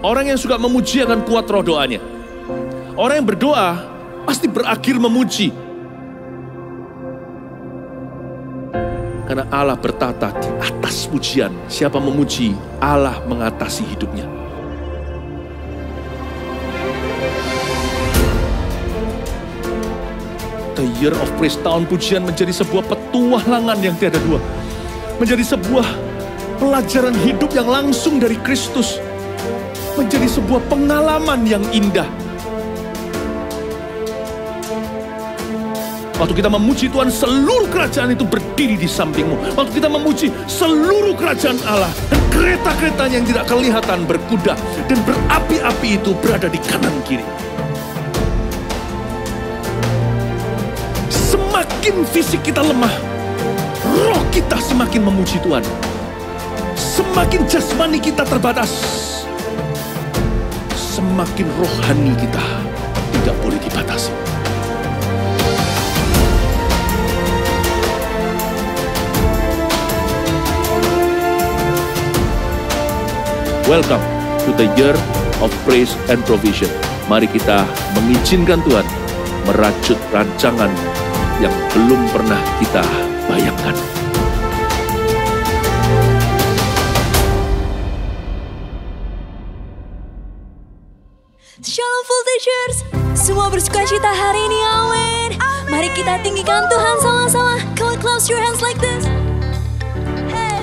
Orang yang suka memuji akan kuat roh doanya. Orang yang berdoa pasti berakhir memuji. Karena Allah bertata di atas pujian. Siapa memuji, Allah mengatasi hidupnya. The Year of Praise, tahun pujian menjadi sebuah petualangan yang tiada dua. Menjadi sebuah pelajaran hidup yang langsung dari Kristus. Menjadi sebuah pengalaman yang indah. Waktu kita memuji Tuhan, seluruh kerajaan itu berdiri di sampingmu. Waktu kita memuji, seluruh kerajaan Allah dan kereta-keretanya yang tidak kelihatan berkuda dan berapi-api itu berada di kanan kiri. Semakin fisik kita lemah, roh kita semakin memuji Tuhan. Semakin jasmani kita terbatas, semakin rohani kita tidak boleh dibatasi. Welcome to the Year of Praise and Provision. Mari kita mengizinkan Tuhan merajut rancangan yang belum pernah kita bayangkan. Shalom Voltagers, semua bersukacita hari ini, amin. Mari kita tinggikan Tuhan sama-sama. Come on, close your hands like this. Hey.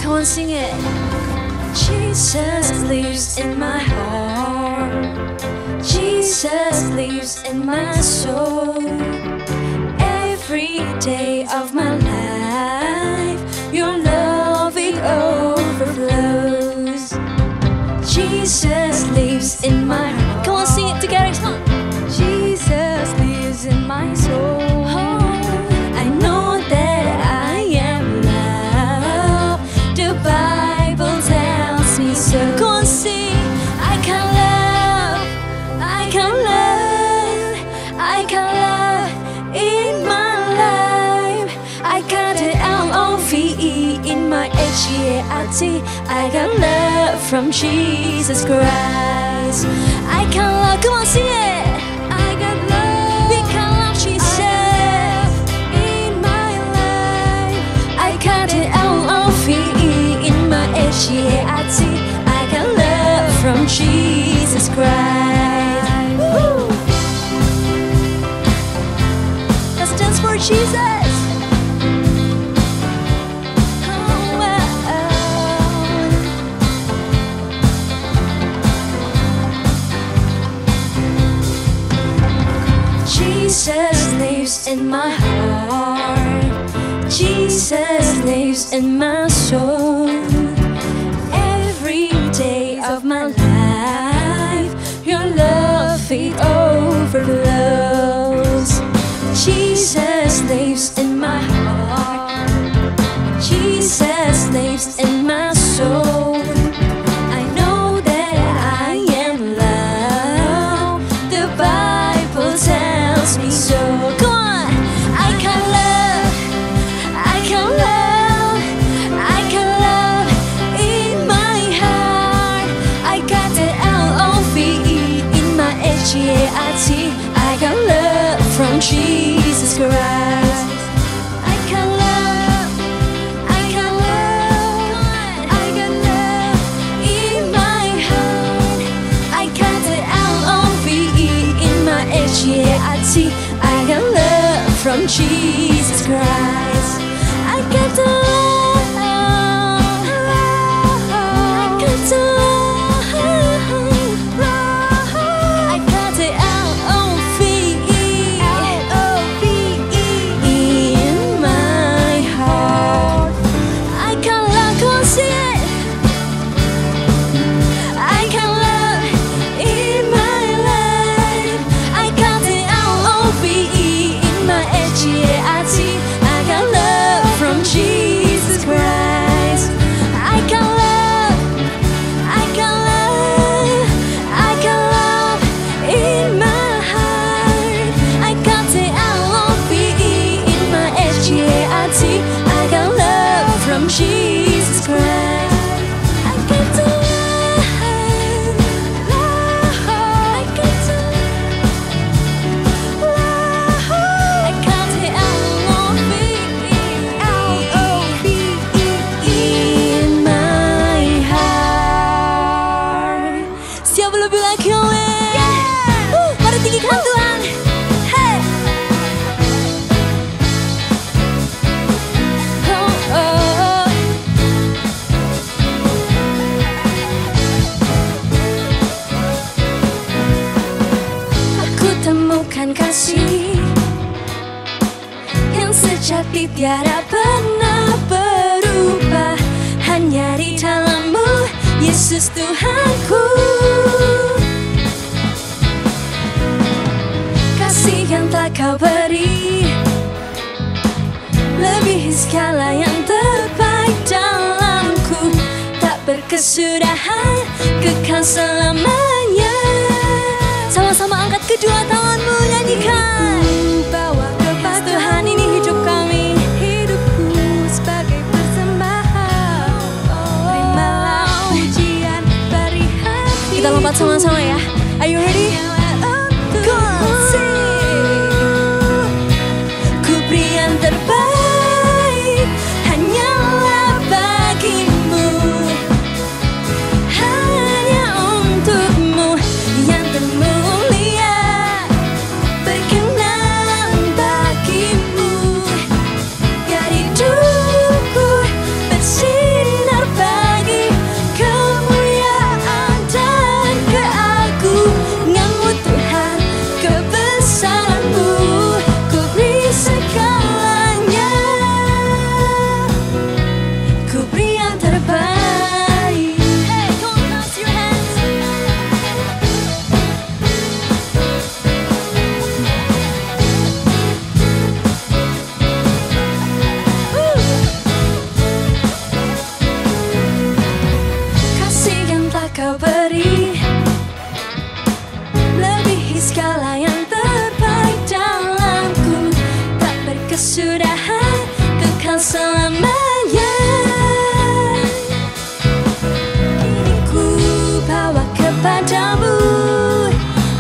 Come on, sing it. Jesus lives in my heart. Jesus lives in my soul. Every day of my life, your love, it overflows. Jesus lives in my heart. Come on, sing it together. Come on. Jesus lives in my soul. I know that I am loved. The Bible tells me so. Come on, sing. I can love, I can love, I can love in my life. I got the L-O-V-E in my H-E-A-R-T. I got love from Jesus Christ. I can love, come on, sing it. I got love, we can love Jesus in my life. I got the L-O-V-E in my H-E-A-R-T. I got love from Jesus Christ. Woo! Let's dance for Jesus. Jesus lives in my heart. Jesus lives in my soul. Every day of my life, your love, it overflows. Jesus lives in my heart. Jesus lives in my soul. I know that I am loved. The Bible tells me so. Come on, I can love, I can love, I can love in my heart. I got the L-O-V-E in my H-E-A-R-T. I got love from Jesus Christ. I can love, I can love, I got love in my heart. I got the L-O-V-E in my H-E-A-R-T. I got love from Jesus Christ. I got the love, I got the love, I got the L-O-V-E in my heart. I can love, come on, sing it. I can love in my life. I got the L-O-V-E in my H-E-A-R-T. pasti tiada pernah berubah. Hanya di dalam-Mu, Yesus Tuhanku. Kasih yang telah Kau beri lebih segala yang terbaik dalamku, tak berkesudahan, kekal selamanya. Sama-sama angkat kedua tanganmu, nyanyikan. Bawa kepada Tuhan, ini hidup kami, hidupku sebagai persembahan. Terimalah pujian dari hati. Kita lompat sama-sama ya. Are you ready? Go on, sing. Ku beri yang terbaik hanyalah bagimu, hanya untukmu yang termulia, berkenan bagimu. Biar hidupku bersinar bagi kemuliaan dan keagungan-Mu Tuhan, kebesaran-Mu. Ku beri segalanya, ku beri yang terbaik. Hey, come on, raise your hands. Kasih yang telah Kau beri lebihi segala yang terbaik dalamku, tak berkesudahan, kekal selamanya. Kini ku bawa kepadamu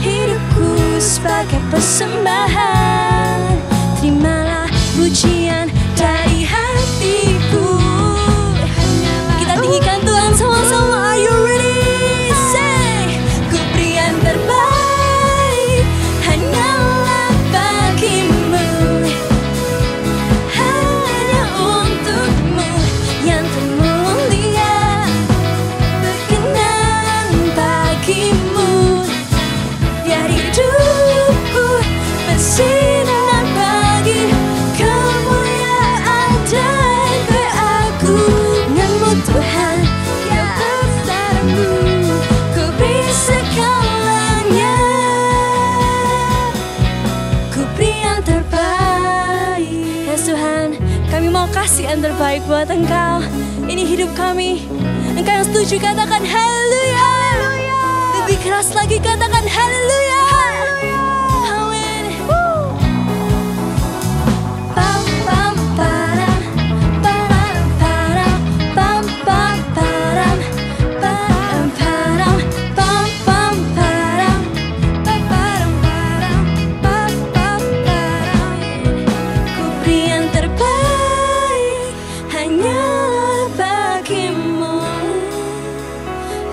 hidupku sebagai persembahan. Terimalah pujian dari hatiku. Kita tinggikan Tuhan sama-sama. Are you ready? Say, ku beri yang terbaik hanyalah bagimu, hanya untukmu yang termulia, berkenan bagimu. Biar hidupku bersinar bagi kemuliaan dan keagungan-Mu Tuhan, kebesaran-Mu. Ku beri segalanya, ku beri yang terbaik. Ya Tuhan, kami mau kasih yang terbaik buat Engkau. Ini hidup kami. Engkau yang setuju katakan haleluya. Lebih keras lagi katakan haleluya. Amin. Pam pam param, param param, pam pam param, param param, pam pam param, param param, pam pam param. Ku beri yang terbaik hanyalah bagimu,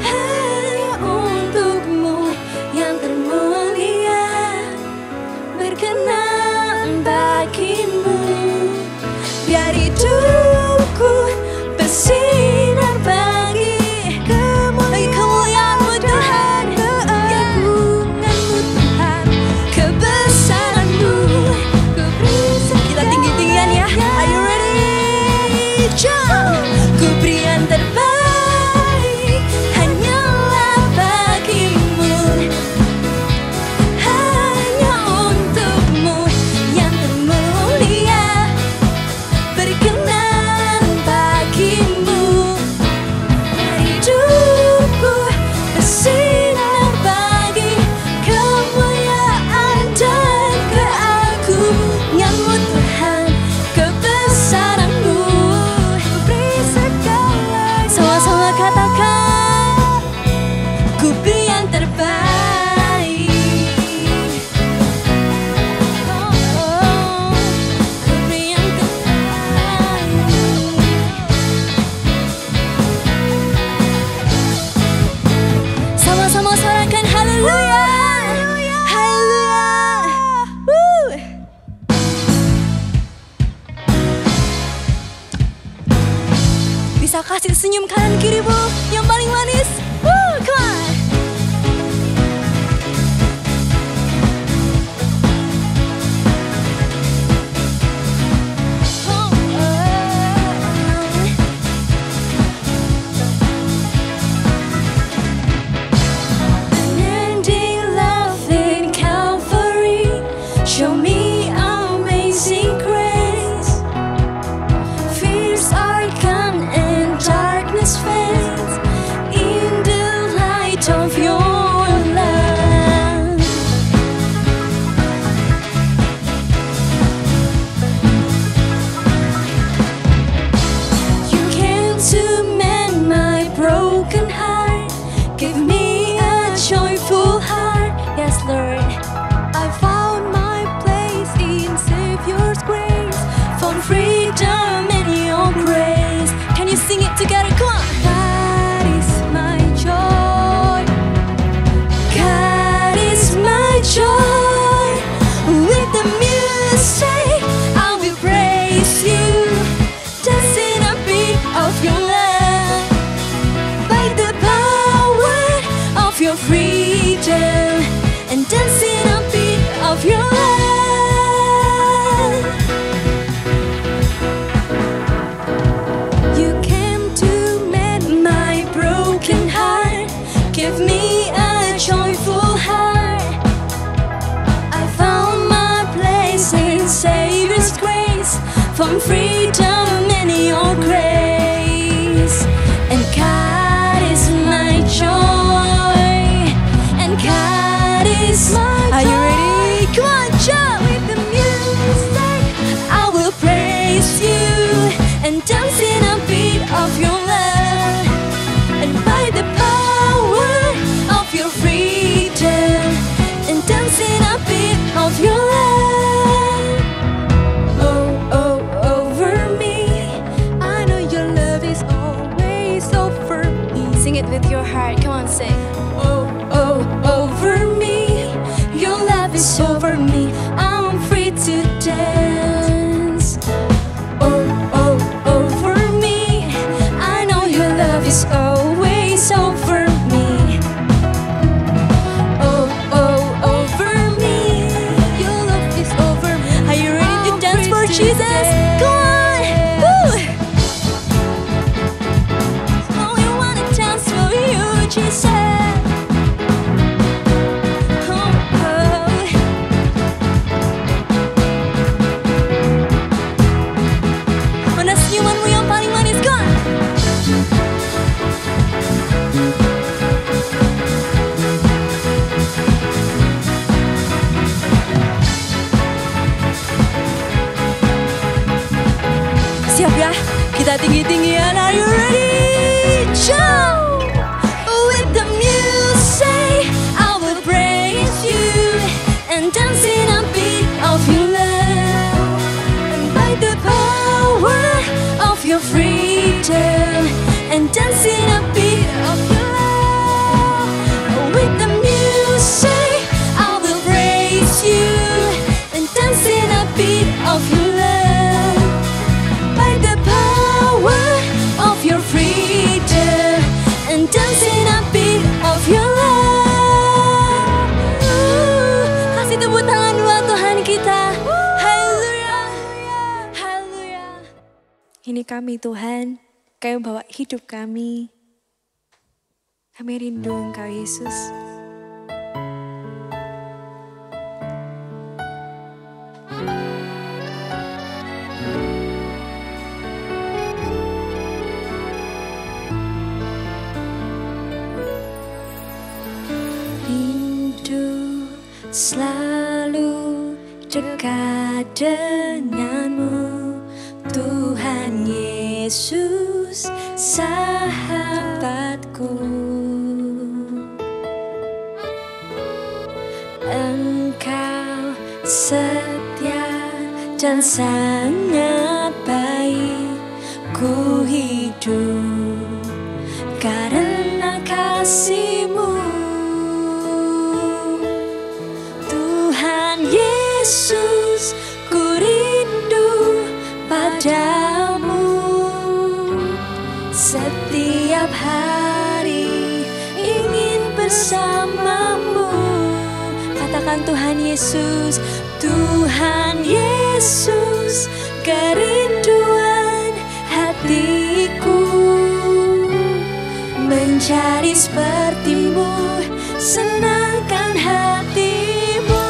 hanya untukmu yang termulia. from freedom and your grace. And God is my joy, and God is my joy. Are you ready? Come on, jump with the music. I will praise you and dance in a beat of your love, and by the power of your freedom, and dance in a beat of your love. Oh, oh, over me. I know your love is always over me. Sing it with your heart. Come on, sing. Oh, oh, over me. Your love is over me. I'm free to dance. Oh, oh, over me. I know your love is always over me. Oh, oh, over me. Your love is over me. Are you ready to dance for Jesus? Go on! Woo! Oh, we wanna dance for you, Jesus. Oh, oh. Mana senyumanmu yang paling manis, go on! Siap ya? Kita tinggi-tinggian. Are you ready? Jump! With the music, I will praise you and dance in a beat of your love, and by the power of your freedom, and dance in a beat of your love. With the music, I will praise you and dance in a beat of your love, by the power of your freedom, and dance in a beat of your love. Kasih tepuk tangan buat Tuhan kita. Haleluya, haleluya. Ini kami Tuhan, Kami bawa hidup kami. Kami rindu Engkau Yesus. Selalu dekat denganmu, Tuhan Yesus, sahabatku. Engkau setia dan sangat baik, ku hidup karena kasih-Mu. Yesus, ku rindu padamu. Setiap hari ingin bersamamu. Katakan Tuhan Yesus, Tuhan Yesus, kerinduan hatiku. Mencari seperti-Mu, senangkan hatimu.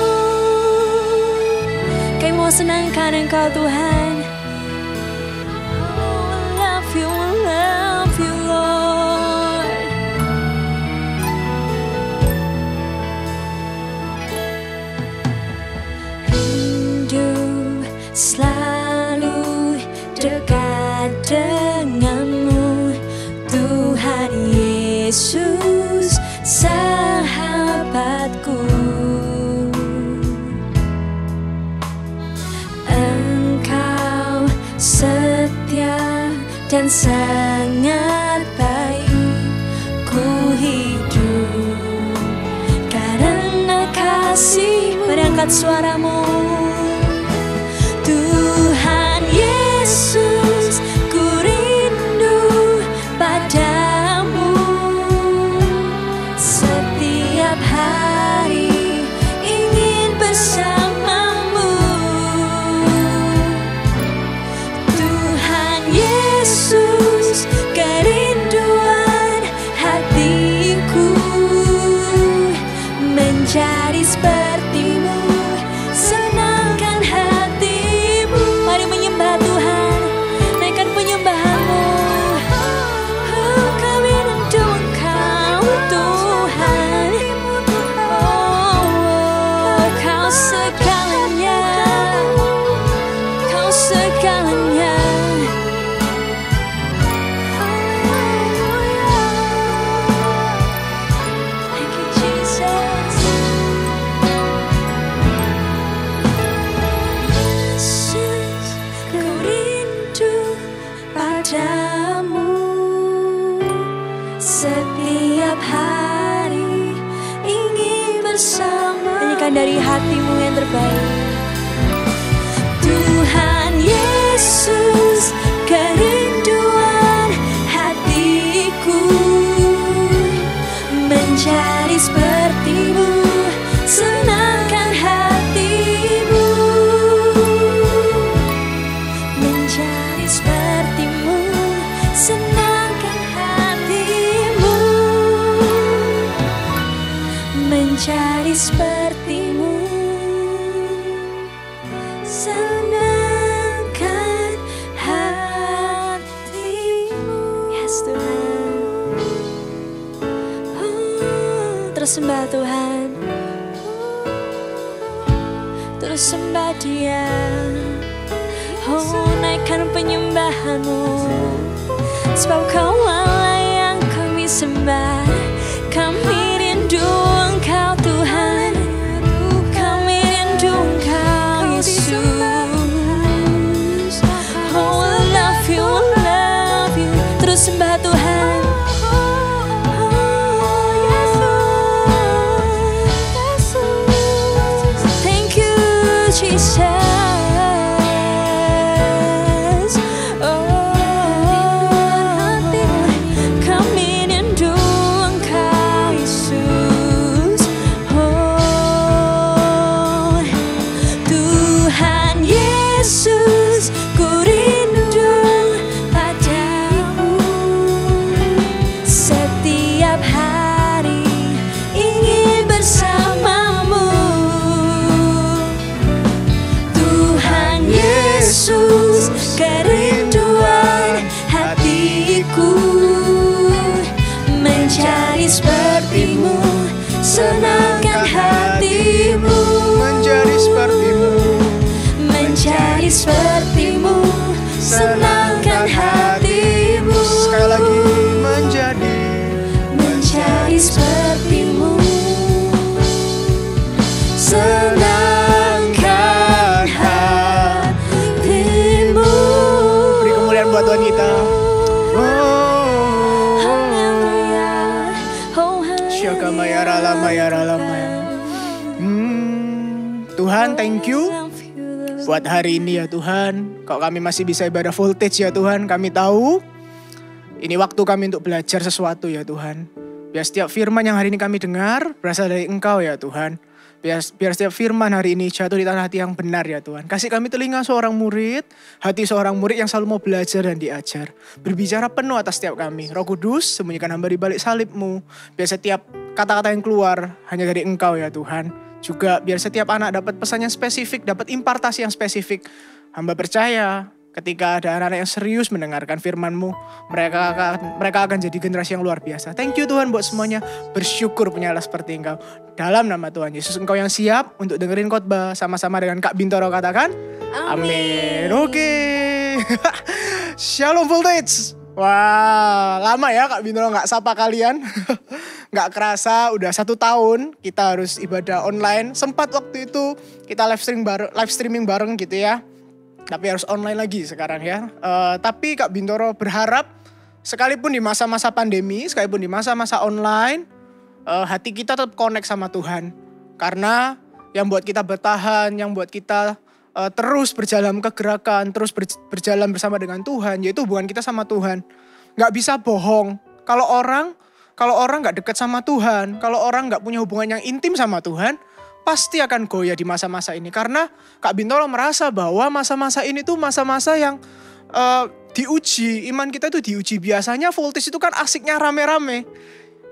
Mau senangkan Engkau Tuhan. Oh, I love you Lord. Rindu selalu dekat denganmu, Tuhan Yesus, sahabatku. Setia dan sangat baik, ku hidup karena kasih. Berangkat suaramu, Tuhan Yesus, ku rindu padamu. Setiap hari ingin bersamamu. Yesus, kerinduan hatiku. Mencari seperti-Mu. setiap hari ingin bersama. Nyanyikan dari hatimu yang terbaik. Tuhan Yesus, kerinduan hatiku, menjadi sepertimu, senangkan hatimu, menjadi sepertimu, senangkan hatimu, menjadi sepertimu, senangkan hatimu. Yes Tuhan. Terus sembah Tuhan, terus sembah Dia. Oh, naikkan penyembahanmu, sebab Kau Allah yang kami sembah. Kami rindu Engkau Tuhan, kami rindu Engkau Yesus. Oh, I love you, I love you. Terus sembah Tuhan. Jesus, kami rindu Engkau Yesus. Oh, Tuhan Yesus, ku rindu padamu, setiap hari ingin bersamamu. Yesus, kerinduan hatiku, menjadi sepertimu, senangkan hatimu, menjadi sepertimu, menjadi sepertimu, senangkan hatimu. Sekali lagi, menjadi sepertimu, senangkan hatimu. Beri kemuliaan buat Tuhan kita. Tuhan, thank you buat hari ini ya Tuhan. Kok kami masih bisa ibadah voltage ya Tuhan. Kami tahu ini waktu kami untuk belajar sesuatu ya Tuhan. Biar setiap firman yang hari ini kami dengar berasal dari Engkau ya Tuhan. Biar setiap firman hari ini jatuh di tanah hati yang benar ya Tuhan. Kasih kami telinga seorang murid, hati seorang murid yang selalu mau belajar dan diajar. Berbicara penuh atas setiap kami. Roh Kudus, sembunyikan hamba di balik salib-Mu. Biar setiap kata-kata yang keluar hanya dari Engkau ya Tuhan. Juga biar setiap anak dapat pesan yang spesifik, dapat impartasi yang spesifik. Hamba percaya ketika ada anak-anak yang serius mendengarkan firman-Mu, mereka akan jadi generasi yang luar biasa. Thank you Tuhan buat semuanya. Bersyukur punya Allah seperti Engkau. Dalam nama Tuhan Yesus, Engkau yang siap untuk dengerin khotbah sama-sama dengan Kak Bintoro, katakan amin. Oke. Shalom Voltage. Wah, lama ya Kak Bintoro gak sapa kalian. Gak kerasa udah 1 tahun kita harus ibadah online. Sempat waktu itu kita live streaming bareng gitu ya. Tapi harus online lagi sekarang ya. Tapi Kak Bintoro berharap sekalipun di masa-masa pandemi, sekalipun di masa-masa online, hati kita tetap connect sama Tuhan. Karena yang buat kita bertahan, yang buat kita terus berjalan ke gerakan, terus berjalan bersama dengan Tuhan, yaitu hubungan kita sama Tuhan. Gak bisa bohong. Kalau orang gak dekat sama Tuhan, kalau orang gak punya hubungan yang intim sama Tuhan, pasti akan goyah di masa-masa ini. Karena Kak Bintoro merasa bahwa masa-masa ini tuh masa-masa yang diuji. Iman kita itu diuji. Biasanya voltage itu kan asiknya rame-rame.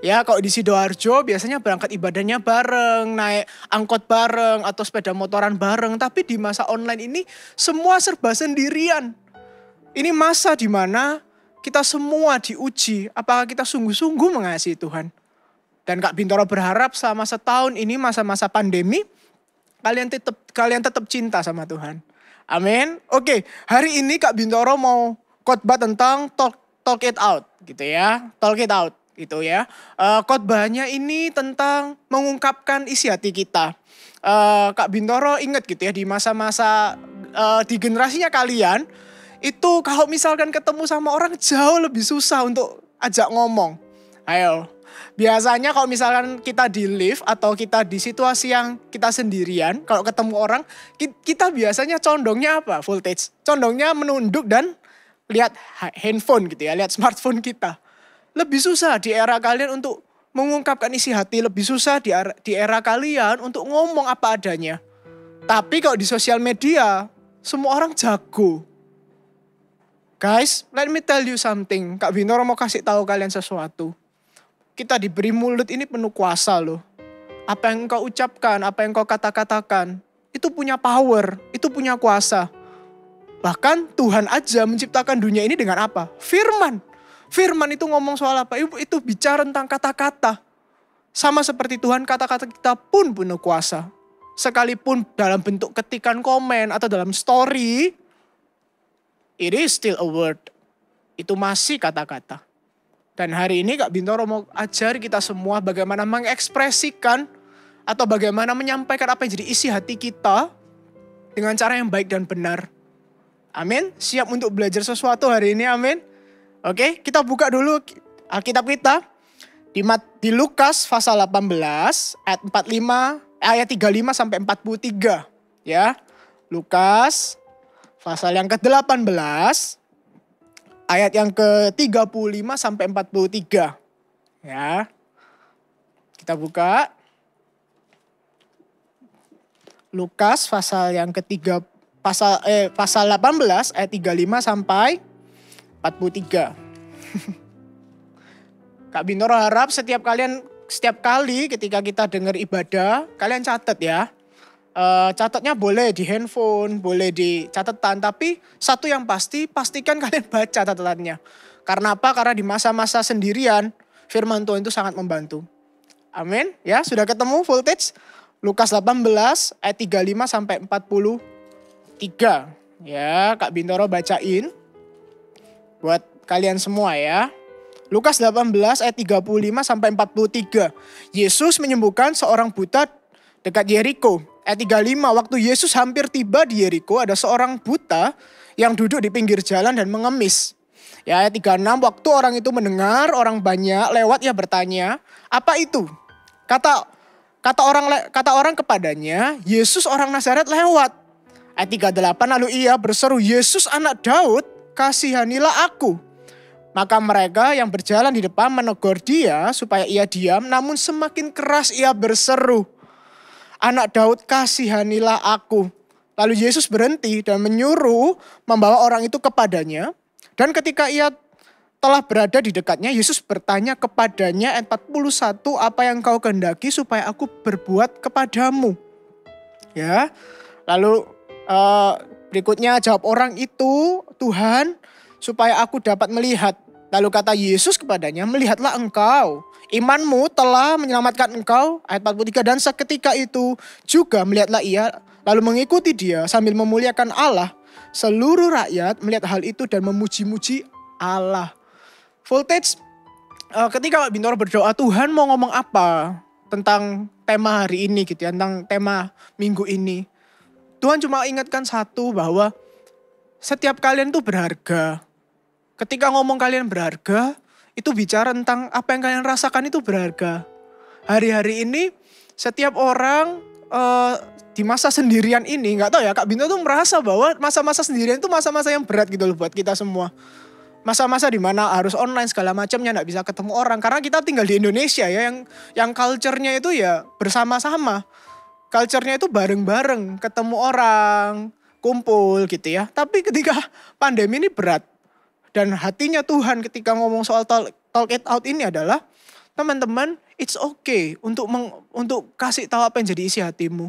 Ya kalau di Sidoarjo biasanya berangkat ibadahnya bareng, naik angkot bareng atau sepeda motoran bareng. Tapi di masa online ini semua serba sendirian. Ini masa di mana kita semua diuji. Apakah kita sungguh-sungguh mengasihi Tuhan? Dan Kak Bintoro berharap selama setahun ini masa-masa pandemi kalian tetap cinta sama Tuhan. Amin. Oke, hari ini Kak Bintoro mau khotbah tentang talk it out gitu ya. Talk it out gitu ya. Khotbahnya ini tentang mengungkapkan isi hati kita. Kak Bintoro ingat gitu ya di masa-masa di generasinya kalian itu kalau misalkan ketemu sama orang jauh lebih susah untuk ajak ngomong. Ayo. Biasanya kalau misalkan kita di lift atau kita di situasi yang kita sendirian, kalau ketemu orang, kita biasanya condongnya apa? Voltage. Condongnya menunduk dan lihat handphone gitu ya, lihat smartphone kita. Lebih susah di era kalian untuk mengungkapkan isi hati, lebih susah di era kalian untuk ngomong apa adanya. Tapi kalau di sosial media, semua orang jago. Guys, let me tell you something. Kak Binoro mau kasih tahu kalian sesuatu. Kita diberi mulut ini penuh kuasa loh. Apa yang engkau ucapkan, apa yang engkau kata-katakan, itu punya power, itu punya kuasa. Bahkan Tuhan aja menciptakan dunia ini dengan apa? Firman. Firman itu ngomong soal apa? Itu bicara tentang kata-kata. Sama seperti Tuhan, kata-kata kita pun penuh kuasa. Sekalipun dalam bentuk ketikan komen atau dalam story, it is still a word. Itu masih kata-kata. Dan hari ini Kak Bintoro mau ajari kita semua bagaimana mengekspresikan atau bagaimana menyampaikan apa yang jadi isi hati kita dengan cara yang baik dan benar. Amin. Siap untuk belajar sesuatu hari ini, amin. Oke, kita buka dulu Alkitab kita di Lukas pasal 18 ayat 35 sampai 43 ya. Lukas pasal yang ke-18 ayat yang ke-35 sampai 43. Ya. Kita buka. Lukas pasal yang pasal 18 ayat 35 sampai 43. Kak Bintoro harap setiap kali ketika kita dengar ibadah, kalian catat ya. Catatnya boleh di handphone, boleh di catatan. Tapi satu yang pasti, pastikan kalian baca catatannya. Karena apa? Karena di masa-masa sendirian, firman Tuhan itu sangat membantu. Amin. Ya, sudah ketemu voltage? Lukas 18 ayat 35 sampai 43. Ya, Kak Bintoro bacain. Buat kalian semua ya. Lukas 18 ayat 35 sampai 43. Yesus menyembuhkan seorang buta dekat Yeriko. Ayat 35, waktu Yesus hampir tiba di Yeriko, ada seorang buta yang duduk di pinggir jalan dan mengemis. Ya, ayat 36, waktu orang itu mendengar orang banyak lewat, ia bertanya, apa itu? Kata orang kepadanya, Yesus orang Nazaret lewat. Ayat 38, lalu ia berseru, Yesus anak Daud, kasihanilah aku. Maka mereka yang berjalan di depan menegur dia supaya ia diam, namun semakin keras ia berseru, Anak Daud, kasihanilah aku. Lalu Yesus berhenti dan menyuruh membawa orang itu kepadanya. Dan ketika ia telah berada di dekatnya, Yesus bertanya kepadanya ayat 41, apa yang kau kehendaki supaya aku berbuat kepadamu? Ya. Lalu berikutnya jawab orang itu, Tuhan, supaya aku dapat melihat. Lalu kata Yesus kepadanya, melihatlah engkau. Imanmu telah menyelamatkan engkau. Ayat 43, dan seketika itu juga melihatlah ia, lalu mengikuti dia sambil memuliakan Allah. Seluruh rakyat melihat hal itu dan memuji-muji Allah. Voltage, ketika Kak Bintoro berdoa, Tuhan mau ngomong apa tentang tema hari ini gitu ya, tentang tema minggu ini. Tuhan cuma ingatkan satu, bahwa setiap kalian tuh berharga. Ketika ngomong kalian berharga, itu bicara tentang apa yang kalian rasakan itu berharga. Hari-hari ini setiap orang di masa sendirian ini, nggak tahu ya, Kak Bintoro tuh merasa bahwa masa-masa sendirian itu masa-masa yang berat gitu loh buat kita semua. Masa-masa di mana harus online segala macamnya, nggak bisa ketemu orang. Karena kita tinggal di Indonesia ya, yang culture-nya itu ya bersama-sama. Culture-nya itu bareng-bareng, ketemu orang, kumpul gitu ya. Tapi ketika pandemi ini berat. Dan hatinya Tuhan ketika ngomong soal talk it out ini adalah, teman-teman, it's okay untuk kasih tahu apa yang jadi isi hatimu.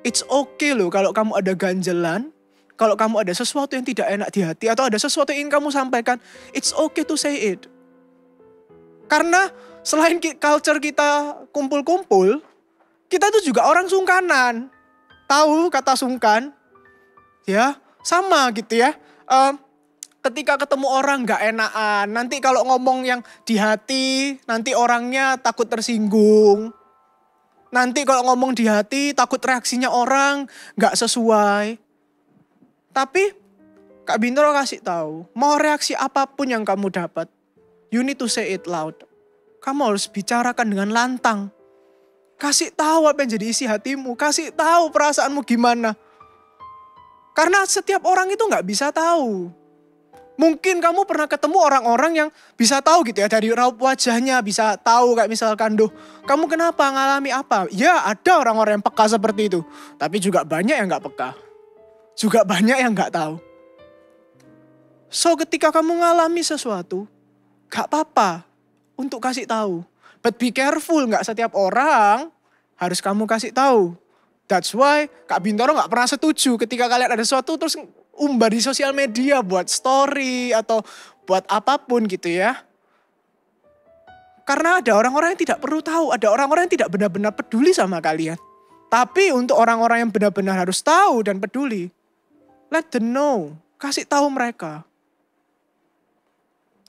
It's okay loh kalau kamu ada ganjelan, kalau kamu ada sesuatu yang tidak enak di hati, atau ada sesuatu yang ingin kamu sampaikan, it's okay to say it. Karena selain culture kita kumpul-kumpul, kita itu juga orang sungkanan. Tahu kata sungkan? Ya, sama gitu ya. Ketika ketemu orang gak enakan, nanti kalau ngomong yang di hati, nanti orangnya takut tersinggung. Nanti kalau ngomong di hati, takut reaksinya orang gak sesuai. Tapi Kak Bintoro kasih tahu, mau reaksi apapun yang kamu dapat, you need to say it loud. Kamu harus bicarakan dengan lantang. Kasih tahu apa yang jadi isi hatimu. Kasih tahu perasaanmu gimana. Karena setiap orang itu gak bisa tahu. Mungkin kamu pernah ketemu orang-orang yang bisa tahu gitu ya. Dari raut wajahnya bisa tahu kayak misalkan, "Duh, kamu kenapa, ngalami apa?" Ya ada orang-orang yang peka seperti itu. Tapi juga banyak yang gak peka. Juga banyak yang gak tahu. So ketika kamu ngalami sesuatu, gak apa-apa untuk kasih tahu. But be careful, gak setiap orang harus kamu kasih tahu. That's why Kak Bintoro gak pernah setuju ketika kalian ada sesuatu terus umbar di sosial media buat story atau buat apapun gitu ya. Karena ada orang-orang yang tidak perlu tahu, ada orang-orang yang tidak benar-benar peduli sama kalian. Tapi untuk orang-orang yang benar-benar harus tahu dan peduli, let them know, kasih tahu mereka.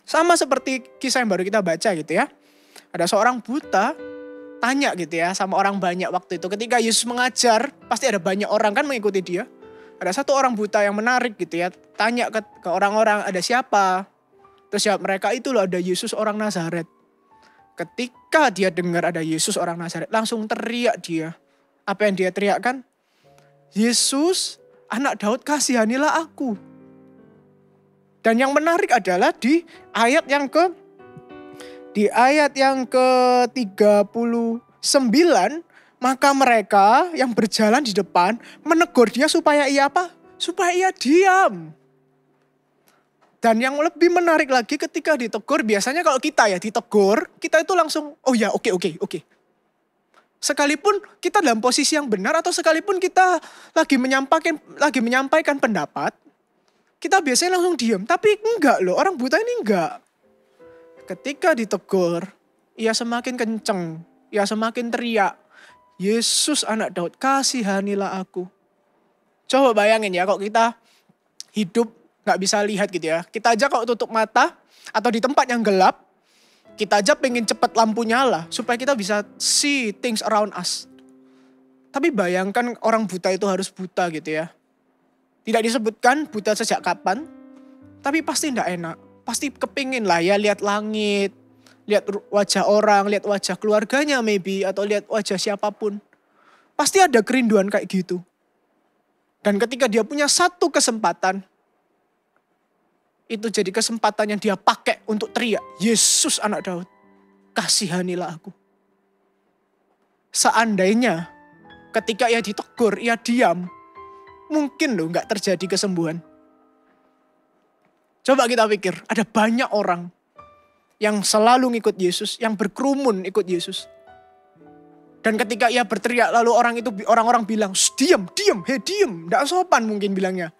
Sama seperti kisah yang baru kita baca gitu ya. Ada seorang buta tanya gitu ya sama orang banyak waktu itu. Ketika Yesus mengajar, pasti ada banyak orang kan mengikuti dia. Ada satu orang buta yang menarik gitu ya. Tanya ke orang-orang, ada siapa? Terus jawab mereka, itu loh ada Yesus orang Nazaret. Ketika dia dengar ada Yesus orang Nazaret, langsung teriak dia. Apa yang dia teriakkan? Yesus, anak Daud, kasihanilah aku. Dan yang menarik adalah di ayat yang ke-39, maka mereka yang berjalan di depan menegur dia supaya ia apa? Supaya ia diam. Dan yang lebih menarik lagi ketika ditegur, biasanya kalau kita ya ditegur, kita itu langsung, oh ya oke. Sekalipun kita dalam posisi yang benar atau sekalipun kita lagi menyampaikan pendapat, kita biasanya langsung diam. Tapi enggak loh, orang buta ini enggak. Ketika ditegur, ia semakin kenceng, ia semakin teriak. Yesus anak Daud, kasihanilah aku. Coba bayangin ya, kalau kita hidup gak bisa lihat gitu ya. Kita aja kalau tutup mata atau di tempat yang gelap, kita aja pengen cepet lampu nyala supaya kita bisa see things around us. Tapi bayangkan orang buta itu harus buta gitu ya. Tidak disebutkan buta sejak kapan, tapi pasti gak enak. Pasti kepingin lah ya lihat langit, lihat wajah orang, lihat wajah keluarganya maybe, atau lihat wajah siapapun. Pasti ada kerinduan kayak gitu. Dan ketika dia punya satu kesempatan, itu jadi kesempatan yang dia pakai untuk teriak, Yesus anak Daud, kasihanilah aku. Seandainya ketika ia ditegur, ia diam, mungkin loh gak terjadi kesembuhan. Coba kita pikir, ada banyak orang yang selalu ngikut Yesus, yang berkerumun ikut Yesus. Dan ketika ia berteriak, lalu orang-orang bilang, diam, diem. Nggak sopan mungkin bilangnya.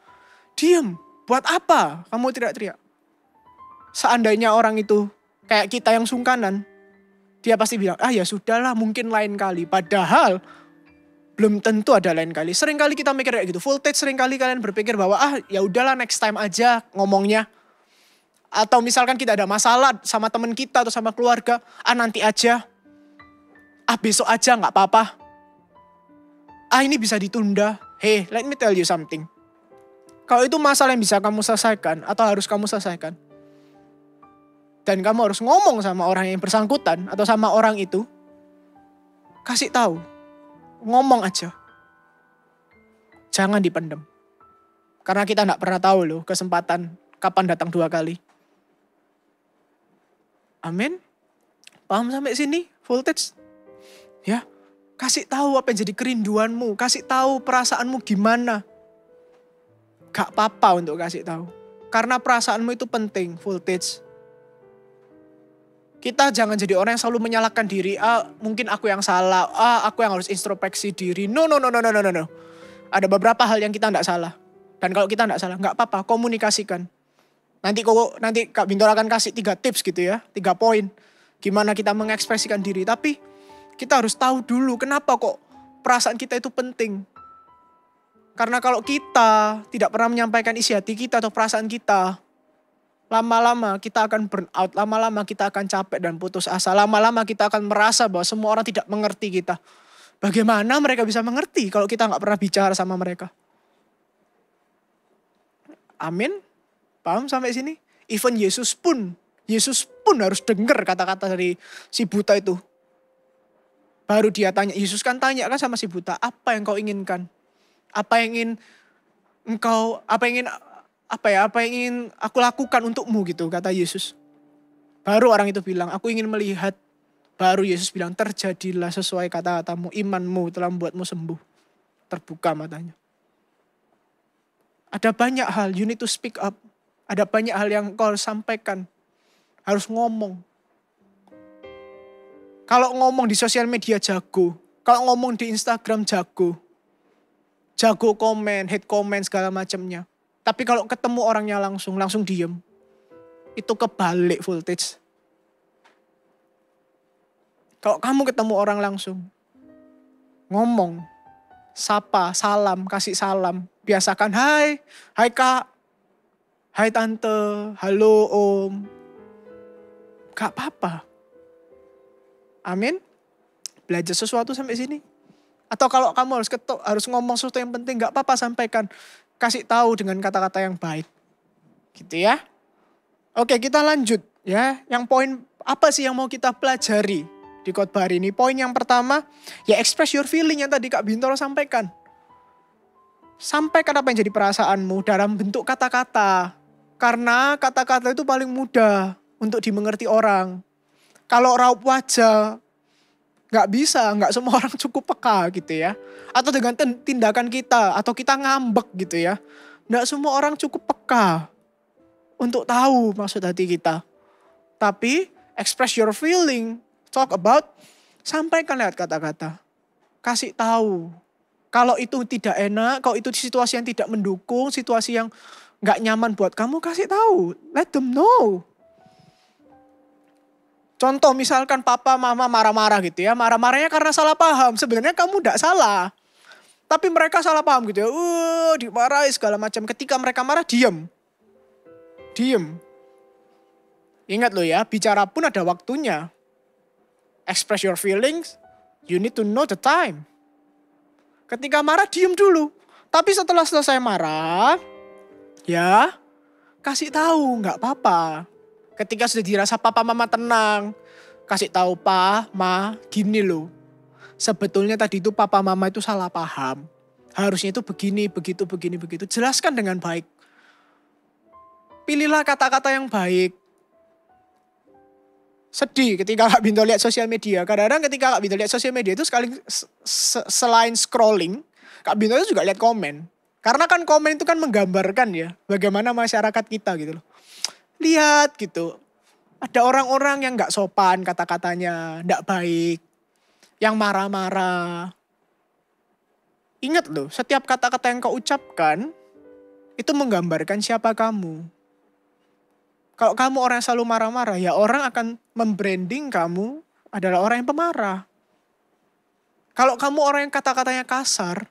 Diam, buat apa kamu teriak-teriak? Seandainya orang itu kayak kita yang sungkanan, dia pasti bilang, ya sudahlah mungkin lain kali. Padahal belum tentu ada lain kali. Seringkali kita mikir kayak gitu. Voltage seringkali kalian berpikir bahwa ya udahlah next time aja ngomongnya. Atau misalkan kita ada masalah sama teman kita atau sama keluarga, nanti aja. Besok aja gak apa-apa. Ini bisa ditunda. Hey, let me tell you something. Kalau itu masalah yang bisa kamu selesaikan atau harus kamu selesaikan, dan kamu harus ngomong sama orang yang bersangkutan atau sama orang itu, kasih tahu. Ngomong aja. Jangan dipendam. Karena kita gak pernah tahu loh kesempatan kapan datang 2 kali. Amin. Paham sampai sini? Voltage. Ya. Kasih tahu apa yang jadi kerinduanmu. Kasih tahu perasaanmu gimana. Gak apa-apa untuk kasih tahu. Karena perasaanmu itu penting. Voltage. Kita jangan jadi orang yang selalu menyalahkan diri. Mungkin aku yang salah. Aku yang harus introspeksi diri. No. Ada beberapa hal yang kita gak salah. Dan kalau kita gak salah, gak apa-apa. Komunikasikan. Nanti Kak Bintoro akan kasih 3 tips gitu ya. 3 poin. Gimana kita mengekspresikan diri. Tapi kita harus tahu dulu kenapa kok perasaan kita itu penting. Karena kalau kita tidak pernah menyampaikan isi hati kita atau perasaan kita, lama-lama kita akan burn out. Lama-lama kita akan capek dan putus asa. Lama-lama kita akan merasa bahwa semua orang tidak mengerti kita. Bagaimana mereka bisa mengerti kalau kita gak pernah bicara sama mereka? Amin. Paham sampai sini? Even Yesus pun Yesus pun harus dengar kata-kata dari si buta itu. Baru dia tanya, Yesus kan tanya kan sama si buta, apa yang kau inginkan? Apa yang ingin aku lakukan untukmu gitu, kata Yesus. Baru orang itu bilang, aku ingin melihat. Baru Yesus bilang, terjadilah sesuai kata-katamu, imanmu telah membuatmu sembuh. Terbuka matanya. Ada banyak hal, you need to speak up. Ada banyak hal yang kau harus sampaikan. Harus ngomong. Kalau ngomong di sosial media jago. Kalau ngomong di Instagram jago. Jago komen, hate komen segala macamnya. Tapi kalau ketemu orangnya langsung diem. Itu kebalik voltage. Kalau kamu ketemu orang langsung. Ngomong. Sapa, salam, kasih salam. Biasakan, hai kak. Hai tante, halo om. Gak apa-apa. Amin. Belajar sesuatu sampai sini. Atau kalau kamu harus ngomong sesuatu yang penting, gak apa-apa sampaikan. Kasih tahu dengan kata-kata yang baik. Gitu ya. Oke, kita lanjut ya. Yang poin apa sih yang mau kita pelajari di khotbah hari ini? Poin yang pertama, ya express your feeling yang tadi Kak Bintoro sampaikan. Sampaikan apa yang jadi perasaanmu dalam bentuk kata-kata. Karena kata-kata itu paling mudah untuk dimengerti orang. Kalau raut wajah, gak semua orang cukup peka gitu ya. Atau dengan tindakan kita, atau kita ngambek gitu ya. Gak semua orang cukup peka untuk tahu maksud hati kita. Tapi express your feeling, talk about, sampaikan lewat kata-kata. Kasih tahu. Kalau itu tidak enak, kalau itu situasi yang tidak mendukung, situasi yang gak nyaman buat kamu, kasih tahu. Let them know. Contoh misalkan papa mama marah-marah gitu ya. Marah-marahnya karena salah paham. Sebenarnya kamu gak salah. Tapi mereka salah paham gitu ya. Dimarahi segala macam. Ketika mereka marah, diem. Ingat loh ya, bicara pun ada waktunya. Express your feelings, you need to know the time. Ketika marah, diem dulu. Tapi setelah selesai marah, ya, kasih tahu, nggak apa-apa. Ketika sudah dirasa papa mama tenang, kasih tahu pa, ma, gini loh. Sebetulnya tadi itu papa mama itu salah paham. Harusnya itu begini, begitu. Jelaskan dengan baik. Pilihlah kata-kata yang baik. Sedih ketika Kak Binto lihat sosial media. Kadang-kadang ketika Kak Binto lihat sosial media itu selain scrolling, Kak Binto itu juga lihat komen. Karena kan komen itu kan menggambarkan ya bagaimana masyarakat kita gitu loh. Lihat gitu. Ada orang-orang yang gak sopan kata-katanya, gak baik. Yang marah-marah. Ingat loh, setiap kata-kata yang kau ucapkan itu menggambarkan siapa kamu. Kalau kamu orang yang selalu marah-marah, ya orang akan membranding kamu adalah orang yang pemarah. Kalau kamu orang yang kata-katanya kasar,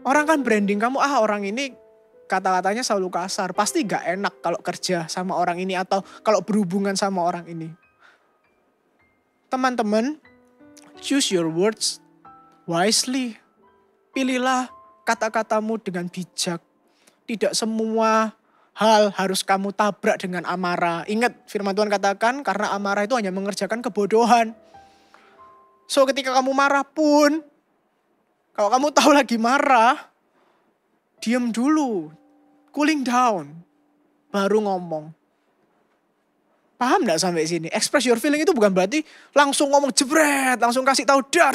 orang kan branding kamu, orang ini kata-katanya selalu kasar. Pasti gak enak kalau kerja sama orang ini atau kalau berhubungan sama orang ini. Teman-teman, choose your words wisely. Pilihlah kata-katamu dengan bijak. Tidak semua hal harus kamu tabrak dengan amarah. Ingat firman Tuhan katakan karena amarah itu hanya mengerjakan kebodohan. So ketika kamu marah pun, kalau kamu tahu lagi marah, diam dulu. Cooling down. Baru ngomong. Paham gak sampai sini? Express your feeling itu bukan berarti langsung ngomong jebret. Langsung kasih tahu dar.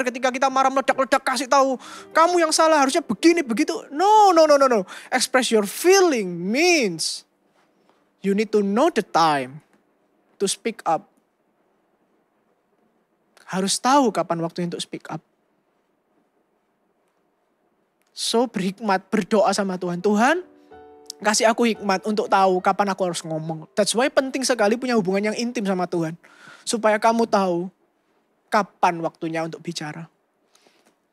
Ketika kita marah meledak-ledak kasih tahu. Kamu yang salah harusnya begini begitu. No. Express your feeling means you need to know the time to speak up. Harus tahu kapan waktu untuk speak up. So berhikmat, berdoa sama Tuhan. Tuhan, kasih aku hikmat untuk tahu kapan aku harus ngomong. That's why penting sekali punya hubungan yang intim sama Tuhan. Supaya kamu tahu kapan waktunya untuk bicara.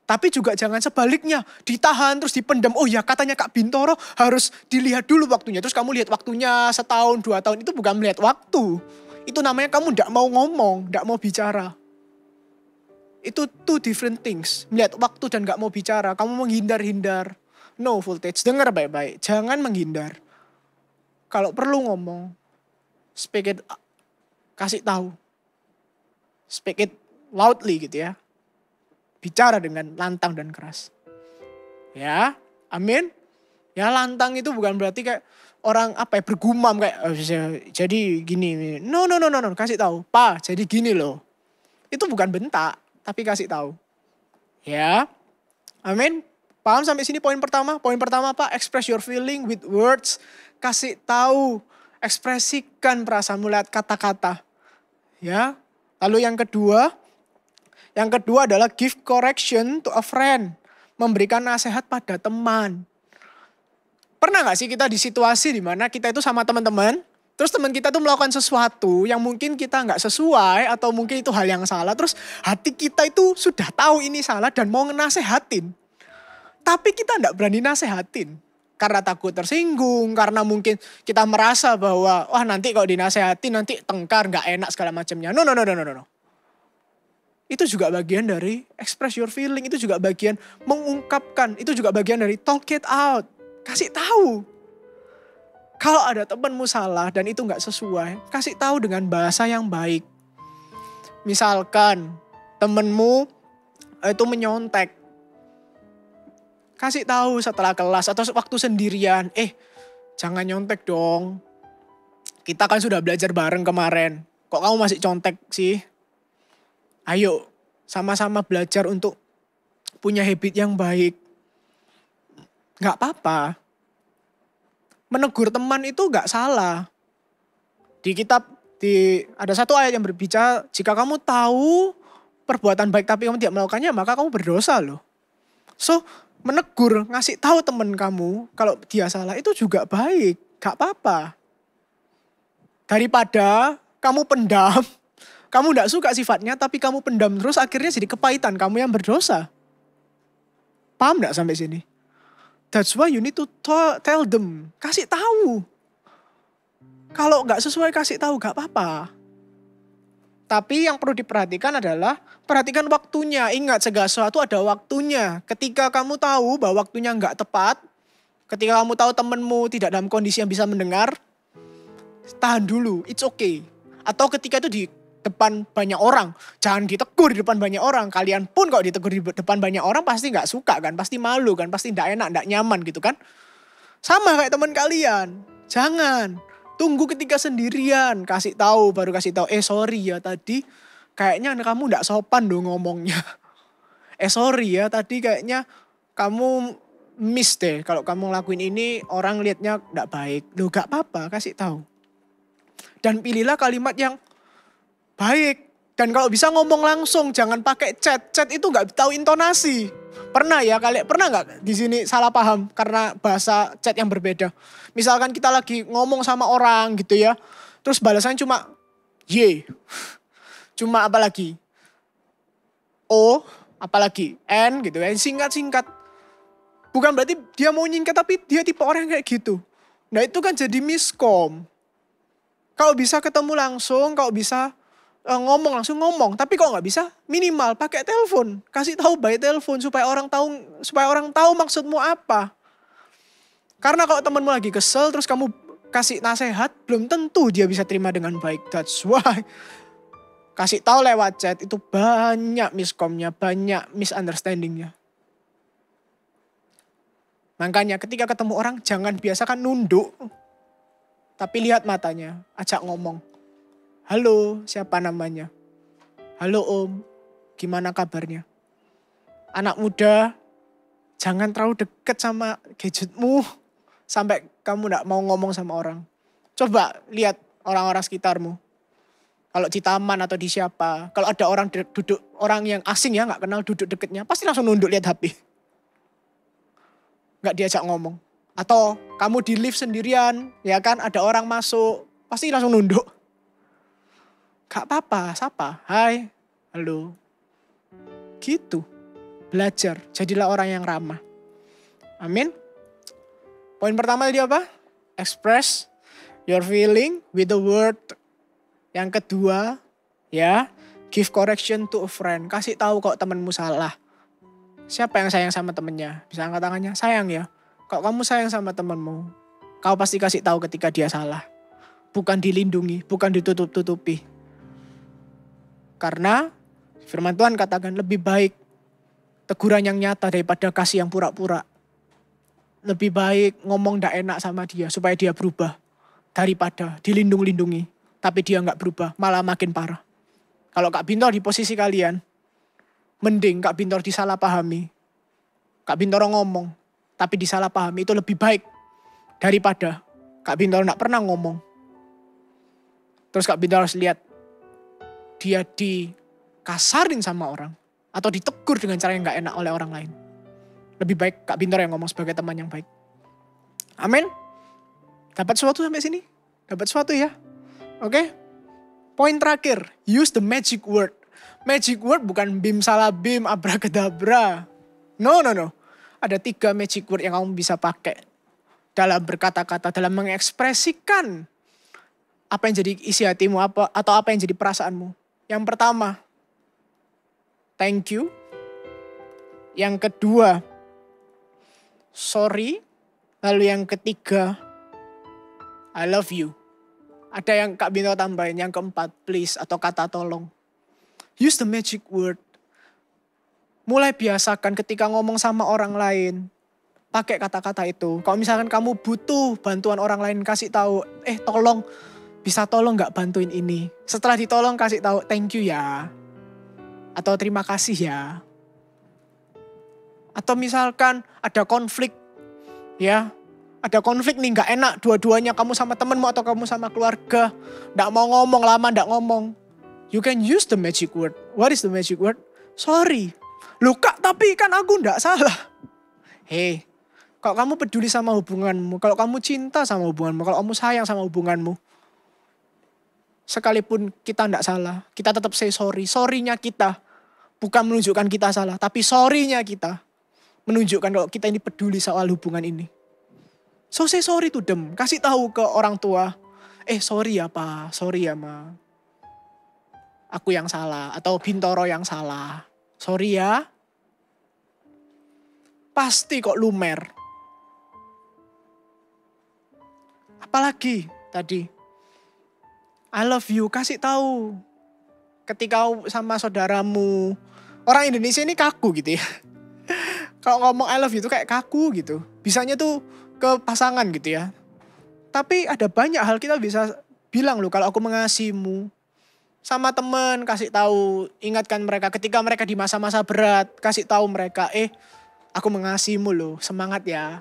Tapi juga jangan sebaliknya. Ditahan terus dipendam. Oh ya katanya Kak Bintoro harus dilihat dulu waktunya. Terus kamu lihat waktunya setahun, 2 tahun. Itu bukan melihat waktu. Itu namanya kamu gak mau ngomong, gak mau bicara. Itu 2 different things. Melihat waktu dan gak mau bicara. Kamu menghindar-hindar. No voltage. Dengar baik-baik. Jangan menghindar. Kalau perlu ngomong. speak it, kasih tahu. Speak it loudly gitu ya. Bicara dengan lantang dan keras. Ya, amin. Ya lantang itu bukan berarti kayak orang bergumam kayak jadi gini. No, kasih tahu. Pa, jadi gini loh. Itu bukan bentak, tapi kasih tahu. Ya, amin. Paham sampai sini poin pertama? Poin pertama apa? Express your feeling with words. Kasih tahu, ekspresikan perasaanmu lewat kata-kata. Ya. Lalu yang kedua adalah give correction to a friend. Memberikan nasihat pada teman. Pernah gak sih kita di situasi di mana kita itu sama teman-teman, terus teman kita tuh melakukan sesuatu yang mungkin kita gak sesuai atau mungkin itu hal yang salah. Terus hati kita itu sudah tahu ini salah dan mau ngenasehatin. Tapi kita gak berani nasehatin. Karena takut tersinggung, karena mungkin kita merasa bahwa wah nanti kalau dinasehatin nanti tengkar gak enak segala macamnya. No. Itu juga bagian dari express your feeling, itu juga bagian mengungkapkan, itu juga bagian dari talk it out. Kasih tahu. Kalau ada temanmu salah dan itu gak sesuai, kasih tahu dengan bahasa yang baik. Misalkan temanmu itu menyontek. Kasih tahu setelah kelas atau waktu sendirian. Jangan nyontek dong. Kita kan sudah belajar bareng kemarin. Kok kamu masih contek sih? Ayo sama-sama belajar untuk punya habit yang baik. Gak apa-apa. Menegur teman itu gak salah. Di kitab, ada satu ayat yang berbicara, jika kamu tahu perbuatan baik tapi kamu tidak melakukannya, maka kamu berdosa loh. So, menegur, ngasih tahu teman kamu kalau dia salah itu juga baik. Gak apa-apa. Daripada kamu pendam, kamu gak suka sifatnya tapi kamu pendam terus akhirnya jadi kepahitan kamu yang berdosa. Paham gak sampai sini? That's why you need to tell them. Kasih tahu. Kalau gak sesuai kasih tahu gak apa-apa. Tapi yang perlu diperhatikan adalah perhatikan waktunya. Ingat segala sesuatu ada waktunya. Ketika kamu tahu bahwa waktunya gak tepat. Ketika kamu tahu temanmu tidak dalam kondisi yang bisa mendengar. Tahan dulu, it's okay. Atau ketika itu di depan banyak orang. Jangan ditegur di depan banyak orang. Kalian pun kalau ditegur di depan banyak orang pasti gak suka kan. Pasti malu kan. Pasti gak enak, gak nyaman gitu kan. Sama kayak teman kalian. Jangan. Tunggu ketika sendirian. Kasih tahu, baru kasih tahu. Sorry ya tadi kayaknya kamu gak sopan dong ngomongnya. Sorry ya tadi kayaknya kamu miss deh. Kalau kamu ngelakuin ini orang liatnya gak baik. Loh gak apa-apa, kasih tahu. Dan pilihlah kalimat yang baik. Dan kalau bisa ngomong langsung, jangan pakai chat. Chat itu nggak tahu intonasi. Pernah ya kalian pernah nggak di sini salah paham karena bahasa chat yang berbeda. Misalkan kita lagi ngomong sama orang gitu ya, terus balasannya cuma Y, cuma apa lagi O, apalagi N gitu ya, singkat-singkat. Bukan berarti dia mau nyingkat tapi dia tipe orang kayak gitu. Nah itu kan jadi miskom. Kalau bisa ketemu langsung, kalau bisa ngomong langsung ngomong, tapi kalau nggak bisa minimal pakai telepon, kasih tahu by telepon supaya orang tahu maksudmu apa. Karena kalau temanmu lagi kesel terus kamu kasih nasihat, belum tentu dia bisa terima dengan baik. That's why kasih tahu lewat chat itu banyak miskomnya, banyak misunderstandingnya. Makanya ketika ketemu orang jangan biasakan nunduk, tapi lihat matanya, ajak ngomong. Halo, siapa namanya? Halo Om, gimana kabarnya? Anak muda, jangan terlalu dekat sama gadgetmu sampai kamu gak mau ngomong sama orang. Coba lihat orang-orang sekitarmu. Kalau di taman atau di siapa, kalau ada orang duduk, orang yang asing ya gak kenal duduk deketnya, pasti langsung nunduk lihat HP. Gak diajak ngomong. Atau kamu di lift sendirian, ya kan ada orang masuk, pasti langsung nunduk. Gak apa-apa, sapa, hai, halo. Gitu, belajar, jadilah orang yang ramah. Amin. Poin pertama tadi apa? Express your feeling with the word. Yang kedua, ya, give correction to a friend. Kasih tahu kok temanmu salah. Siapa yang sayang sama temennya? Bisa angkat tangannya, sayang ya. Kalau kamu sayang sama temanmu, kau pasti kasih tahu ketika dia salah. bukan dilindungi, bukan ditutup-tutupi. Karena firman Tuhan katakan lebih baik teguran yang nyata daripada kasih yang pura-pura. Lebih baik ngomong ndak enak sama dia supaya dia berubah daripada dilindung-lindungi tapi dia nggak berubah, malah makin parah. Kalau Kak Bintor di posisi kalian, mending Kak Bintor disalahpahami. Kak Bintor ngomong tapi disalahpahami itu lebih baik daripada Kak Bintor nggak pernah ngomong. Terus Kak Bintor harus lihat dia dikasarin sama orang atau ditegur dengan cara yang gak enak oleh orang lain. Lebih baik Kak Bintor yang ngomong sebagai teman yang baik. Amin. Dapat sesuatu sampai sini? Dapat sesuatu ya? Oke. Poin terakhir, use the magic word. Magic word bukan bim salah bim, abracadabra. No. Ada 3 magic word yang kamu bisa pakai dalam berkata-kata, dalam mengekspresikan apa yang jadi isi hatimu atau apa yang jadi perasaanmu. Yang pertama, thank you. Yang kedua, sorry. Lalu yang ketiga, I love you. Ada yang Kak Bintor tambahin. Yang keempat, please atau kata tolong. Use the magic word. Mulai biasakan ketika ngomong sama orang lain, pakai kata-kata itu. Kalau misalkan kamu butuh bantuan orang lain, kasih tahu, tolong, bisa tolong gak bantuin ini. Setelah ditolong kasih tahu, thank you ya. Atau terima kasih ya. Atau misalkan ada konflik, ya. Ada konflik nih gak enak dua-duanya, kamu sama temenmu atau kamu sama keluarga. Gak mau ngomong, lama gak ngomong. You can use the magic word. What is the magic word? Sorry. Loh Kak, tapi kan aku gak salah. Hey, kalau kamu peduli sama hubunganmu, kalau kamu cinta sama hubunganmu, kalau kamu sayang sama hubunganmu, sekalipun kita tidak salah, kita tetap say sorry. Sorry-nya kita bukan menunjukkan kita salah, tapi sorry-nya kita menunjukkan kalau kita ini peduli soal hubungan ini. So say sorry to them. Kasih tahu ke orang tua, sorry ya Pa, sorry ya Ma. Aku yang salah atau Bintoro yang salah. Sorry ya. Pasti kok lumer. Apalagi tadi, I love you, kasih tahu. Ketika sama saudaramu, orang Indonesia ini kaku gitu ya. Kalau ngomong I love you itu kayak kaku gitu. Bisanya tuh ke pasangan gitu ya. Tapi ada banyak hal kita bisa bilang loh, kalau aku mengasihimu. Sama temen kasih tahu, ingatkan mereka ketika mereka di masa-masa berat, kasih tahu mereka, aku mengasihimu loh, semangat ya.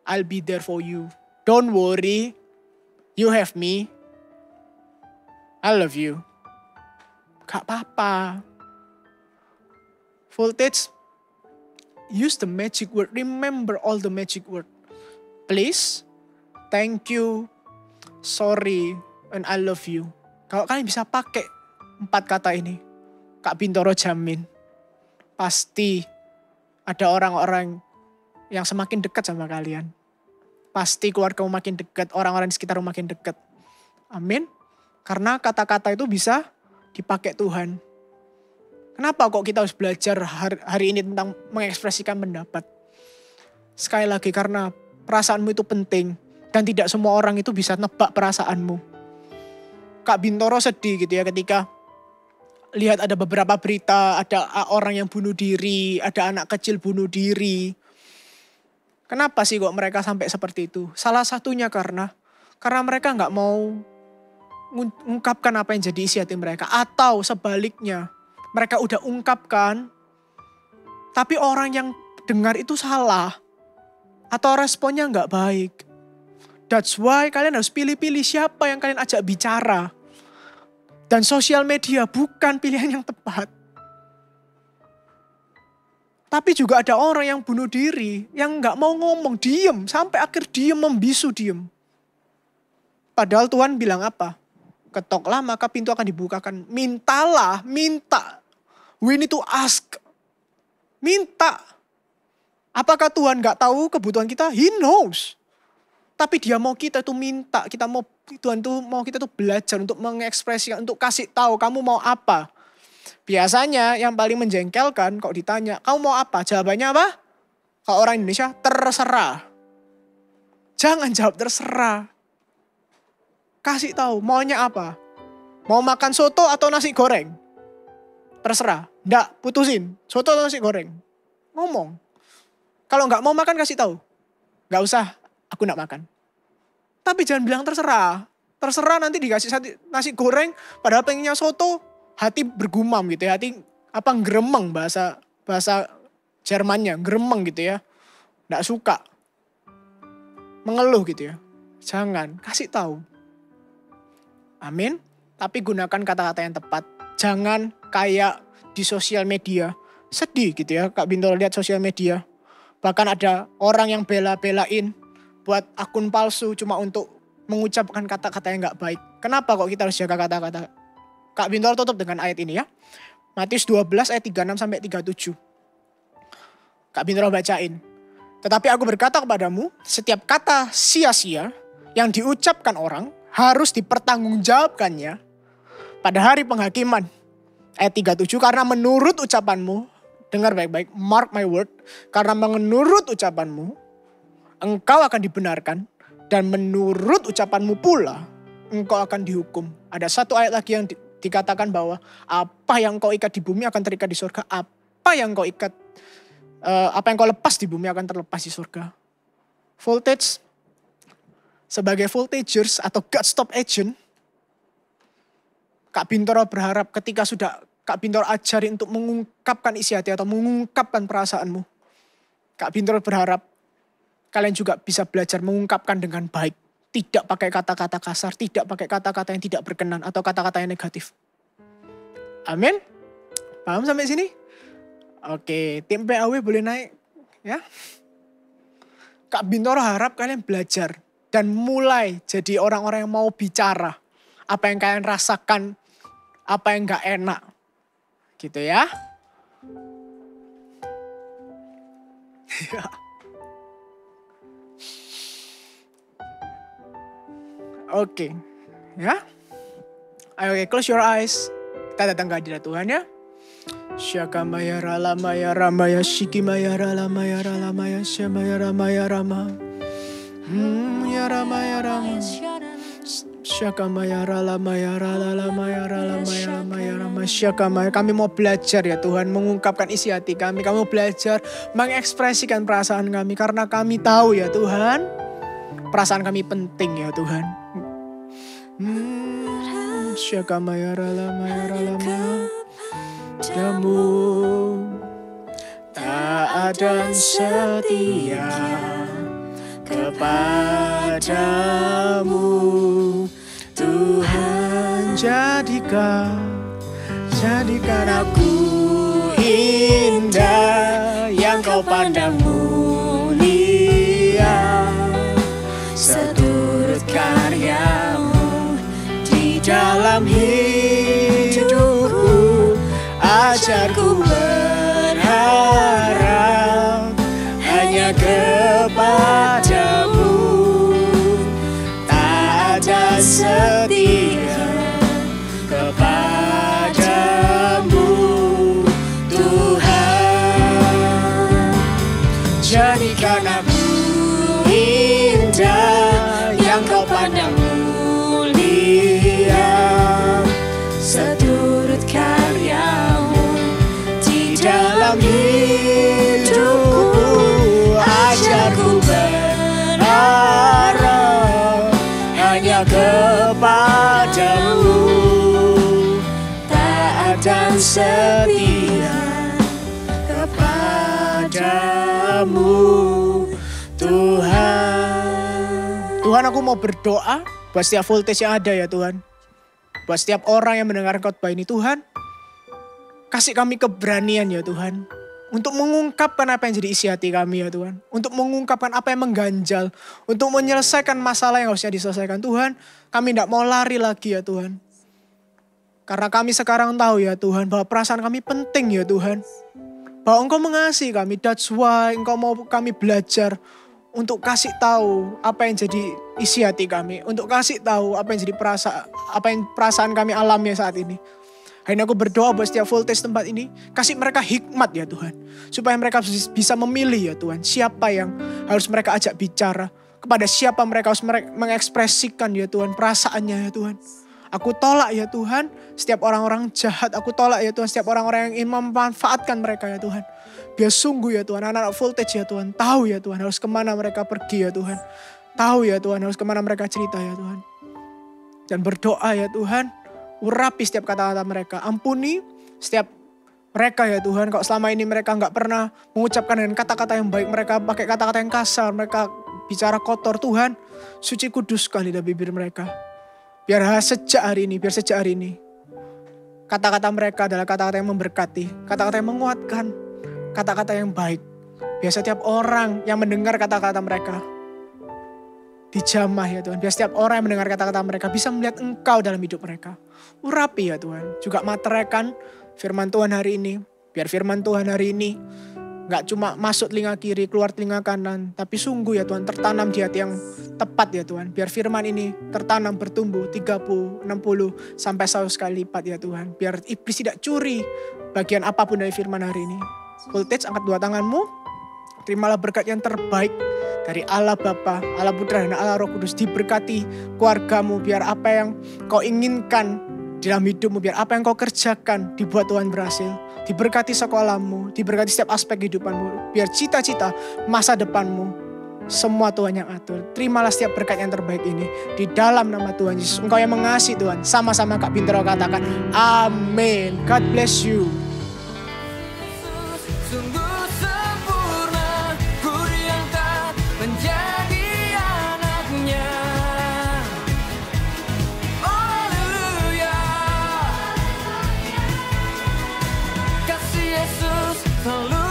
I'll be there for you. Don't worry, you have me. I love you. Gak apa-apa. Voltage, use the magic word. Remember all the magic word. Please, thank you, sorry, and I love you. Kalau kalian bisa pakai 4 kata ini, Kak Bintoro jamin, pasti ada orang-orang yang semakin dekat sama kalian. Pasti keluargamu makin dekat, orang-orang di sekitarmu makin dekat. Amin. Karena kata-kata itu bisa dipakai Tuhan. Kenapa kok kita harus belajar hari ini tentang mengekspresikan pendapat? Sekali lagi karena perasaanmu itu penting. Dan tidak semua orang itu bisa nebak perasaanmu. Kak Bintoro sedih gitu ya ketika lihat ada beberapa berita, ada orang yang bunuh diri, ada anak kecil bunuh diri. Kenapa sih kok mereka sampai seperti itu? Salah satunya karena mereka nggak mau mengungkapkan apa yang jadi isi hati mereka. Atau sebaliknya, mereka udah ungkapkan, tapi orang yang dengar itu salah. Atau responnya nggak baik. That's why kalian harus pilih-pilih siapa yang kalian ajak bicara. Dan sosial media bukan pilihan yang tepat. Tapi juga ada orang yang bunuh diri, yang gak mau ngomong, diem. Sampai akhir diem, membisu diem. Padahal Tuhan bilang apa? Ketoklah maka pintu akan dibukakan. Mintalah, minta. We need to ask. Minta. Apakah Tuhan gak tahu kebutuhan kita? He knows. Tapi dia mau kita tuh minta, Tuhan tuh mau kita tuh belajar untuk mengekspresikan, untuk kasih tahu kamu mau apa. Biasanya yang paling menjengkelkan kalau ditanya, kamu mau apa? Jawabannya apa? Kalau orang Indonesia, terserah. Jangan jawab terserah. Kasih tahu maunya apa. Mau makan soto atau nasi goreng? Terserah. Nggak, putusin. Soto atau nasi goreng? Ngomong. Kalau nggak mau makan kasih tahu. Nggak usah, aku nggak makan. Tapi jangan bilang terserah. Terserah nanti dikasih nasi goreng, padahal pengennya soto, hati bergumam gitu ya. Hati geremeng bahasa Jermannya, geremeng gitu ya. Nggak suka. Mengeluh gitu ya. Jangan, kasih tahu. Amin. Tapi gunakan kata-kata yang tepat. Jangan kayak di sosial media. Sedih gitu ya Kak Bintoro lihat sosial media. Bahkan ada orang yang bela-belain buat akun palsu cuma untuk mengucapkan kata-kata yang gak baik. Kenapa kok kita harus jaga kata-kata? Kak Bintoro tutup dengan ayat ini ya. Matius 12 ayat 36 sampai 37. Kak Bintoro bacain. Tetapi aku berkata kepadamu, setiap kata sia-sia yang diucapkan orang harus dipertanggungjawabkannya pada hari penghakiman. Ayat 37, karena menurut ucapanmu, dengar baik-baik, mark my word, karena menurut ucapanmu, engkau akan dibenarkan, dan menurut ucapanmu pula, engkau akan dihukum. Ada satu ayat lagi yang dikatakan bahwa apa yang kau ikat di bumi akan terikat di surga, apa yang kau lepas di bumi akan terlepas di surga. Voltage, sebagai voltagers atau God Stop Agent, Kak Bintoro berharap ketika sudah Kak Bintoro ajari untuk mengungkapkan isi hati atau mengungkapkan perasaanmu. Kak Bintoro berharap kalian juga bisa belajar mengungkapkan dengan baik. Tidak pakai kata-kata kasar, tidak pakai kata-kata yang tidak berkenan atau kata-kata yang negatif. Amin. Paham sampai sini? Oke, tim PAW boleh naik ya. Kak Bintoro harap kalian belajar dan mulai jadi orang-orang yang mau bicara. Apa yang kalian rasakan, apa yang gak enak. Gitu ya. Oke. Ya. Ayo close your eyes. Kita datang ke hadirat Tuhan ya. Syakamaya ralamaya ramaya shikimaya ralamaya ralamaya syamaya ramaya rama. Ya ramaya rama. Syakamaya ralamaya ralamaya ralamaya ramaya rama syakamaya. Kami mau belajar ya Tuhan mengungkapkan isi hati kami. Kami mau belajar mengekspresikan perasaan kami karena kami tahu ya Tuhan perasaan kami penting ya Tuhan. Syakamaya ralamaya ralamaya Damu taat dan setia kepadamu Tuhan, jadikan aku indah yang kau pandang mulia, seturut karyamu di dalam hidupku. Ajarku berharap hanya kepadamu, tak ada setia kepadamu Tuhan. Jadikan aku indah yang kau pandang mulia, seturut karyamu di dalam hidupku. Ajarku berharap hanya kepadamu, taat dan setia kepadamu Tuhan. Tuhan, aku mau berdoa buat setiap voltage yang ada ya Tuhan. Buat setiap orang yang mendengar khotbah ini Tuhan, kasih kami keberanian ya Tuhan. Untuk mengungkapkan apa yang jadi isi hati kami ya Tuhan. Untuk mengungkapkan apa yang mengganjal. Untuk menyelesaikan masalah yang harusnya diselesaikan Tuhan. Kami tidak mau lari lagi ya Tuhan. Karena kami sekarang tahu ya Tuhan bahwa perasaan kami penting ya Tuhan. Bahwa Engkau mengasihi kami. That's why Engkau mau kami belajar untuk kasih tahu apa yang jadi isi hati kami. Untuk kasih tahu apa yang jadi perasaan kami alami saat ini. Hari ini aku berdoa buat setiap voltage tempat ini. Kasih mereka hikmat ya Tuhan. Supaya mereka bisa memilih ya Tuhan. Siapa yang harus mereka ajak bicara. kepada siapa mereka harus mengekspresikan ya Tuhan perasaannya ya Tuhan. Aku tolak ya Tuhan setiap orang-orang jahat. Aku tolak ya Tuhan setiap orang-orang yang ingin memanfaatkan mereka ya Tuhan. Biar sungguh ya Tuhan anak-anak voltage ya Tuhan. Tahu ya Tuhan harus kemana mereka pergi ya Tuhan. Tahu ya Tuhan harus kemana mereka cerita ya Tuhan. Dan berdoa ya Tuhan. Urapi setiap kata-kata mereka. Ampuni setiap mereka ya Tuhan. Kalau selama ini mereka gak pernah mengucapkan dengan kata-kata yang baik. Mereka pakai kata-kata yang kasar. Mereka bicara kotor. Tuhan suci kuduskan lidah bibir mereka. Biar sejak hari ini kata-kata mereka adalah kata-kata yang memberkati, kata-kata yang menguatkan, kata-kata yang baik. Biar setiap orang yang mendengar kata-kata mereka dijamah ya Tuhan. Biar setiap orang yang mendengar kata-kata mereka bisa melihat Engkau dalam hidup mereka. Urapi ya Tuhan. Juga materaikan firman Tuhan hari ini. Biar firman Tuhan hari ini gak cuma masuk telinga kiri, keluar telinga kanan. Tapi sungguh ya Tuhan tertanam di hati yang tepat ya Tuhan. Biar firman ini tertanam bertumbuh 30, 60 sampai 100 kali lipat ya Tuhan. Biar iblis tidak curi bagian apapun dari firman hari ini. Voltage, angkat dua tanganmu. Terimalah berkat yang terbaik dari Allah Bapa, Allah Putra dan Allah Roh Kudus. Diberkati keluargamu. Biar apa yang kau inginkan dalam hidupmu, biar apa yang kau kerjakan dibuat Tuhan berhasil. Diberkati sekolahmu, diberkati setiap aspek kehidupanmu. Biar cita-cita masa depanmu semua Tuhan yang atur. Terimalah setiap berkat yang terbaik ini di dalam nama Tuhan Yesus. Engkau yang mengasihi Tuhan. Sama-sama Kak Bintaro katakan amin. God bless you. Sungguh sempurna, ku diangkat menjadi anaknya. Haleluya. Kasih Yesus selalu